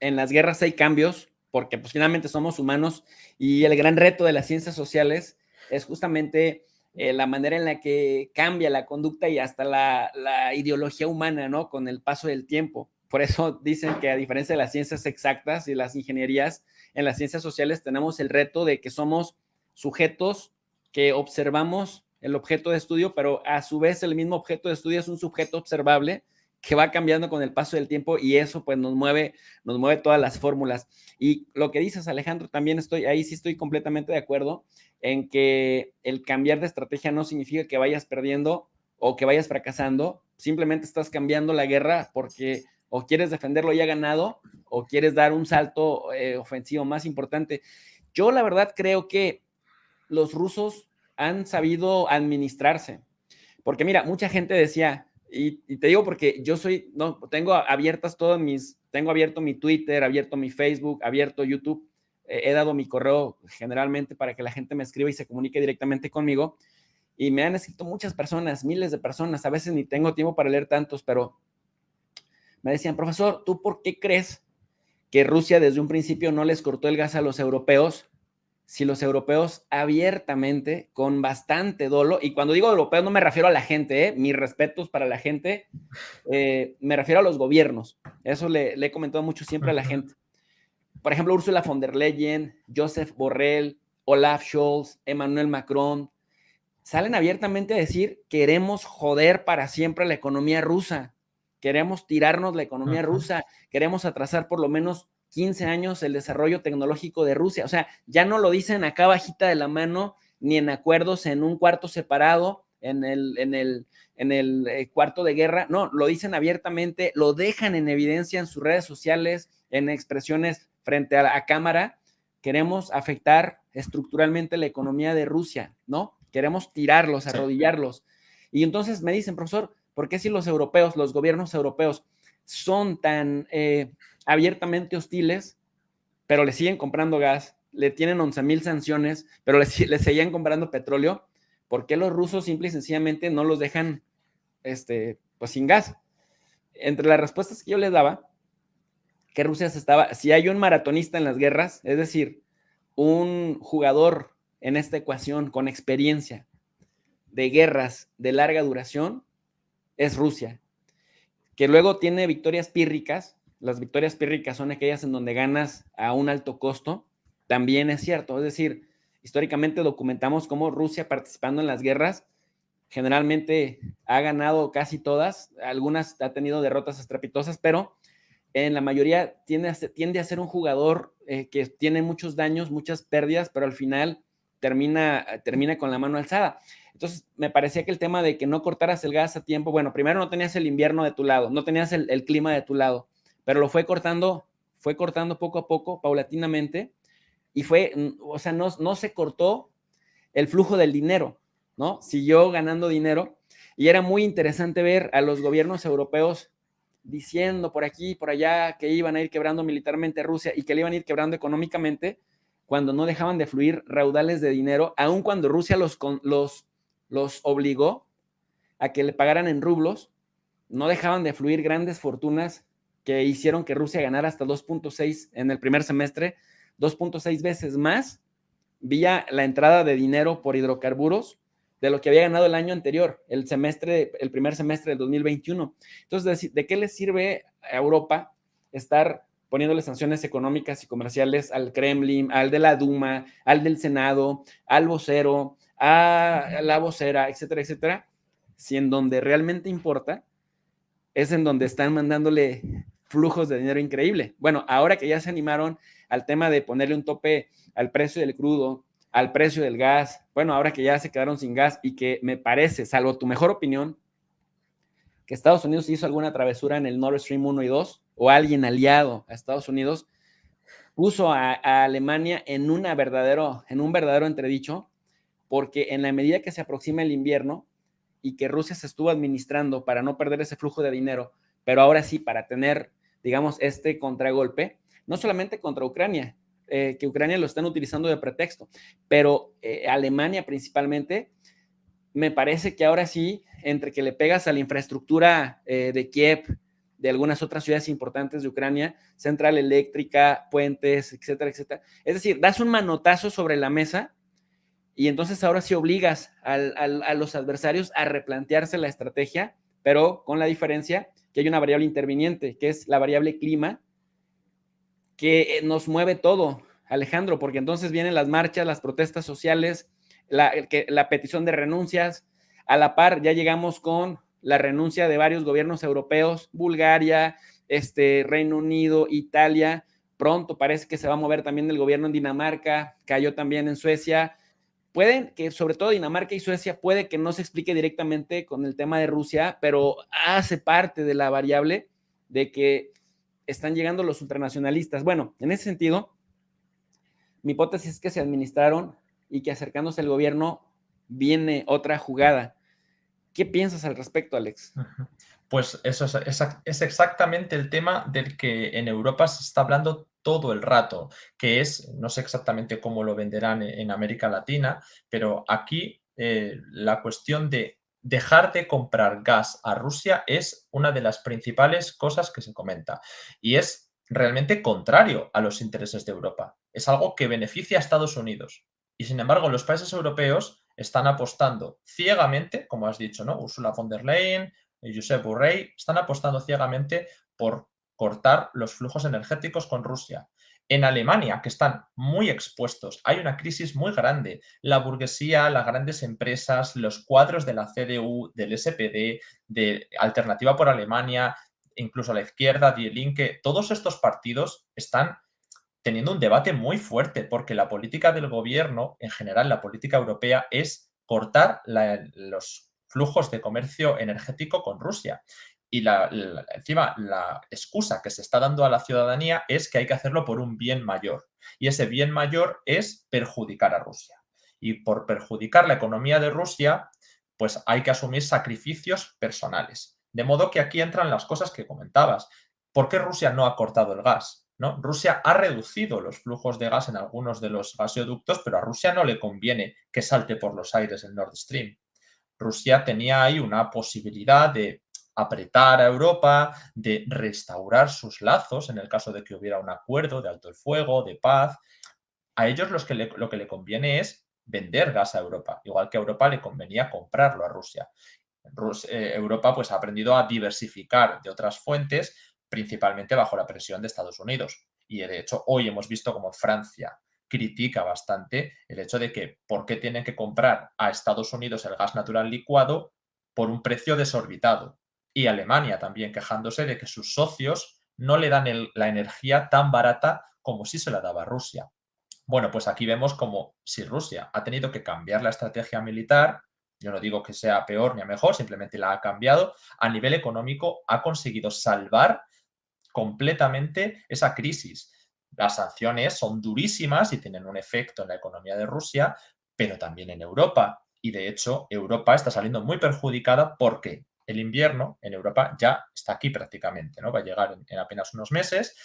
en las guerras hay cambios, porque pues finalmente somos humanos y el gran reto de las ciencias sociales es justamente la manera en la que cambia la conducta y hasta la ideología humana, ¿no? Con el paso del tiempo. Por eso dicen que a diferencia de las ciencias exactas y las ingenierías, en las ciencias sociales tenemos el reto de que somos sujetos que observamos el objeto de estudio, pero a su vez el mismo objeto de estudio es un sujeto observable que va cambiando con el paso del tiempo y eso pues nos mueve todas las fórmulas. Y lo que dices, Alejandro, también sí estoy completamente de acuerdo en que el cambiar de estrategia no significa que vayas perdiendo o que vayas fracasando, simplemente estás cambiando la guerra porque o quieres defenderlo ya ganado o quieres dar un salto ofensivo más importante. Yo la verdad creo que los rusos han sabido administrarse, porque mira, mucha gente decía, y te digo porque yo no, tengo abierto mi Twitter, abierto mi Facebook, abierto YouTube, he dado mi correo generalmente para que la gente me escriba y se comunique directamente conmigo, y me han escrito muchas personas, miles de personas, a veces ni tengo tiempo para leer tantos, pero me decían, profesor, ¿tú por qué crees que Rusia desde un principio no les cortó el gas a los europeos? Si los europeos abiertamente, con bastante dolo, y cuando digo europeos no me refiero a la gente, mis respetos para la gente, me refiero a los gobiernos. Eso le he comentado mucho siempre a la gente. Por ejemplo, Ursula von der Leyen, Joseph Borrell, Olaf Scholz, Emmanuel Macron, salen abiertamente a decir, queremos joder para siempre la economía rusa, queremos tirarnos la economía rusa, queremos atrasar por lo menos 15 años el desarrollo tecnológico de Rusia. O sea, ya no lo dicen acá bajita de la mano, ni en acuerdos en un cuarto separado, en el cuarto de guerra. No, lo dicen abiertamente, lo dejan en evidencia en sus redes sociales, en expresiones frente a cámara. Queremos afectar estructuralmente la economía de Rusia, ¿no? Queremos tirarlos, arrodillarlos. Y entonces me dicen, profesor, ¿por qué si los europeos, los gobiernos europeos son tan abiertamente hostiles, pero le siguen comprando gas, le tienen 11,000 sanciones, pero le seguían comprando petróleo? ¿Por qué los rusos simple y sencillamente no los dejan pues sin gas? Entre las respuestas que yo les daba, que Rusia si hay un maratonista en las guerras, es decir, un jugador en esta ecuación con experiencia de guerras de larga duración, es Rusia, que luego tiene victorias pírricas. Las victorias pírricas son aquellas en donde ganas a un alto costo, también es cierto. Es decir, históricamente documentamos cómo Rusia, participando en las guerras, generalmente ha ganado casi todas, algunas ha tenido derrotas estrepitosas, pero en la mayoría tiende a ser un jugador que tiene muchos daños, muchas pérdidas, pero al final termina con la mano alzada. Entonces, me parecía que el tema de que no cortaras el gas a tiempo, bueno, primero no tenías el invierno de tu lado, no tenías el clima de tu lado, pero lo fue cortando poco a poco, paulatinamente, y o sea, no se cortó el flujo del dinero, ¿no? Siguió ganando dinero, y era muy interesante ver a los gobiernos europeos diciendo por aquí y por allá que iban a ir quebrando militarmente a Rusia y que le iban a ir quebrando económicamente, cuando no dejaban de fluir raudales de dinero, aun cuando Rusia los obligó a que le pagaran en rublos, no dejaban de fluir grandes fortunas que hicieron que Rusia ganara hasta 2.6 en el primer semestre, 2.6 veces más vía la entrada de dinero por hidrocarburos de lo que había ganado el año anterior, el primer semestre del 2021. Entonces, ¿de qué les sirve a Europa estar poniéndole sanciones económicas y comerciales al Kremlin, al de la Duma, al del Senado, al vocero, a la vocera, etcétera, etcétera? Si en donde realmente importa es en donde están mandándole flujos de dinero increíble. Bueno, ahora que ya se animaron al tema de ponerle un tope al precio del crudo, al precio del gas, bueno, ahora que ya se quedaron sin gas y que me parece, salvo tu mejor opinión, que Estados Unidos hizo alguna travesura en el Nord Stream 1 y 2, o alguien aliado a Estados Unidos, puso a Alemania en un verdadero entredicho, porque en la medida que se aproxima el invierno y que Rusia se estuvo administrando para no perder ese flujo de dinero, pero ahora sí para tener, digamos, este contragolpe, no solamente contra Ucrania, que Ucrania lo están utilizando de pretexto, pero Alemania principalmente, me parece que ahora sí, entre que le pegas a la infraestructura de Kiev, de algunas otras ciudades importantes de Ucrania, central eléctrica, puentes, etcétera, etcétera. Es decir, das un manotazo sobre la mesa y entonces ahora sí obligas a los adversarios a replantearse la estrategia, pero con la diferencia que hay una variable interviniente, que es la variable clima, que nos mueve todo, Alejandro, porque entonces vienen las marchas, las protestas sociales, la petición de renuncias. A la par ya llegamos con la renuncia de varios gobiernos europeos, Bulgaria, Reino Unido, Italia. Pronto parece que se va a mover también el gobierno en Dinamarca, cayó también en Suecia. Pueden que, sobre todo Dinamarca y Suecia, puede que no se explique directamente con el tema de Rusia, pero hace parte de la variable de que están llegando los ultranacionalistas. Bueno, en ese sentido, mi hipótesis es que se administraron y que acercándose al gobierno viene otra jugada. ¿Qué piensas al respecto, Alex? Pues eso es exactamente el tema del que en Europa se está hablando todo el rato, que es, no sé exactamente cómo lo venderán en América Latina, pero aquí la cuestión de dejar de comprar gas a Rusia es una de las principales cosas que se comenta. Y es realmente contrario a los intereses de Europa. Es algo que beneficia a Estados Unidos. Y sin embargo, los países europeos están apostando ciegamente, como has dicho, ¿no? Ursula von der Leyen, Josep Borrell, están apostando ciegamente por cortar los flujos energéticos con Rusia. En Alemania, que están muy expuestos, hay una crisis muy grande. La burguesía, las grandes empresas, los cuadros de la CDU, del SPD, de Alternativa por Alemania, incluso la izquierda, Die Linke, todos estos partidos están teniendo un debate muy fuerte porque la política del gobierno, en general la política europea, es cortar los flujos de comercio energético con Rusia. Y encima la excusa que se está dando a la ciudadanía es que hay que hacerlo por un bien mayor. Y ese bien mayor es perjudicar a Rusia. Y por perjudicar la economía de Rusia, pues hay que asumir sacrificios personales. De modo que aquí entran las cosas que comentabas. ¿Por qué Rusia no ha cortado el gas? ¿No? Rusia ha reducido los flujos de gas en algunos de los gasoductos, pero a Rusia no le conviene que salte por los aires el Nord Stream. Rusia tenía ahí una posibilidad de apretar a Europa, de restaurar sus lazos en el caso de que hubiera un acuerdo de alto el fuego, de paz. A ellos lo que le conviene es vender gas a Europa, igual que a Europa le convenía comprarlo a Rusia. Europa pues, ha aprendido a diversificar de otras fuentes, principalmente bajo la presión de Estados Unidos. Y de hecho, hoy hemos visto como Francia critica bastante el hecho de que por qué tienen que comprar a Estados Unidos el gas natural licuado por un precio desorbitado. Y Alemania también quejándose de que sus socios no le dan la energía tan barata como si se la daba Rusia. Bueno, pues aquí vemos como si Rusia ha tenido que cambiar la estrategia militar, yo no digo que sea peor ni a mejor, simplemente la ha cambiado, a nivel económico ha conseguido salvar completamente esa crisis. Las sanciones son durísimas y tienen un efecto en la economía de Rusia, pero también en Europa. Y de hecho, Europa está saliendo muy perjudicada porque el invierno en Europa ya está aquí prácticamente, ¿no? Va a llegar en apenas unos meses,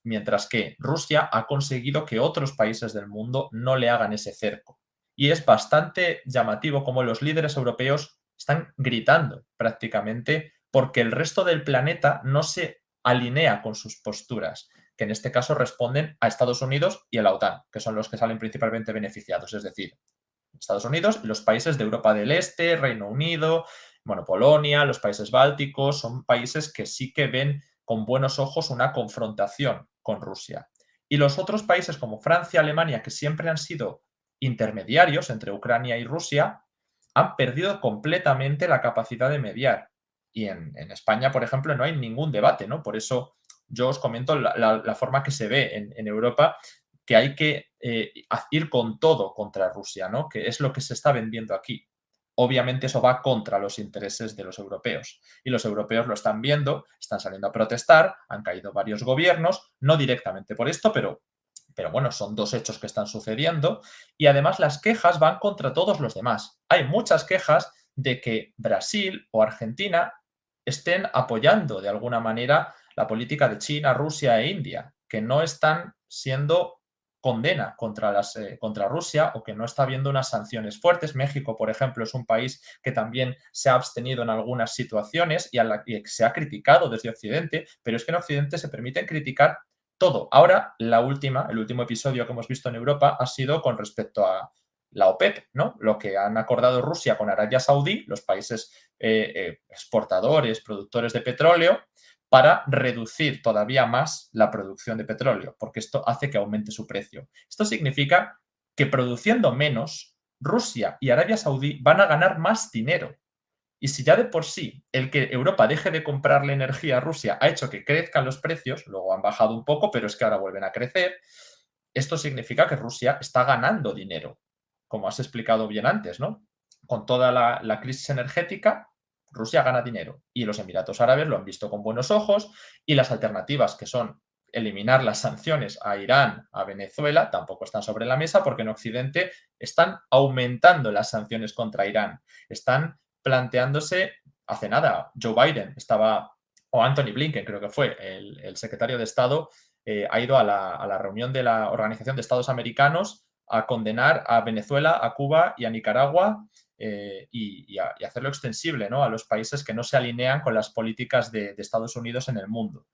mientras que Rusia ha conseguido que otros países del mundo no le hagan ese cerco. Y es bastante llamativo cómo los líderes europeos están gritando prácticamente porque el resto del planeta no se alinea con sus posturas, que en este caso responden a Estados Unidos y a la OTAN, que son los que salen principalmente beneficiados, es decir, Estados Unidos y los países de Europa del Este, Reino Unido, bueno, Polonia, los países bálticos, son países que sí que ven con buenos ojos una confrontación con Rusia. Y los otros países como Francia, Alemania, que siempre han sido intermediarios entre Ucrania y Rusia, han perdido completamente la capacidad de mediar. Y en España, por ejemplo, no hay ningún debate, ¿no? Por eso yo os comento la forma que se ve en Europa, que hay que ir con todo contra Rusia, ¿no? Que es lo que se está vendiendo aquí. Obviamente eso va contra los intereses de los europeos. Y los europeos lo están viendo, están saliendo a protestar, han caído varios gobiernos, no directamente por esto, pero bueno, son dos hechos que están sucediendo. Y además las quejas van contra todos los demás. Hay muchas quejas de que Brasil o Argentina estén apoyando de alguna manera la política de China, Rusia e India, que no están siendo condena contra Rusia o que no está habiendo unas sanciones fuertes. México, por ejemplo, es un país que también se ha abstenido en algunas situaciones y se ha criticado desde Occidente, pero es que en Occidente se permiten criticar todo. Ahora, el último episodio que hemos visto en Europa ha sido con respecto a la OPEP, ¿no? Lo que han acordado Rusia con Arabia Saudí, los países exportadores, productores de petróleo, para reducir todavía más la producción de petróleo, porque esto hace que aumente su precio. Esto significa que produciendo menos, Rusia y Arabia Saudí van a ganar más dinero. Y si ya de por sí el que Europa deje de comprarle energía a Rusia ha hecho que crezcan los precios, luego han bajado un poco, pero es que ahora vuelven a crecer, esto significa que Rusia está ganando dinero, como has explicado bien antes, ¿no? Con toda la crisis energética, Rusia gana dinero y los Emiratos Árabes lo han visto con buenos ojos y las alternativas que son eliminar las sanciones a Irán, a Venezuela, tampoco están sobre la mesa porque en Occidente están aumentando las sanciones contra Irán. Están planteándose, hace nada, Joe Biden estaba, o Anthony Blinken creo que fue, el secretario de Estado, ha ido a la reunión de la Organización de Estados Americanos a condenar a Venezuela, a Cuba y a Nicaragua y hacerlo extensible, ¿no?, a los países que no se alinean con las políticas de Estados Unidos en el mundo.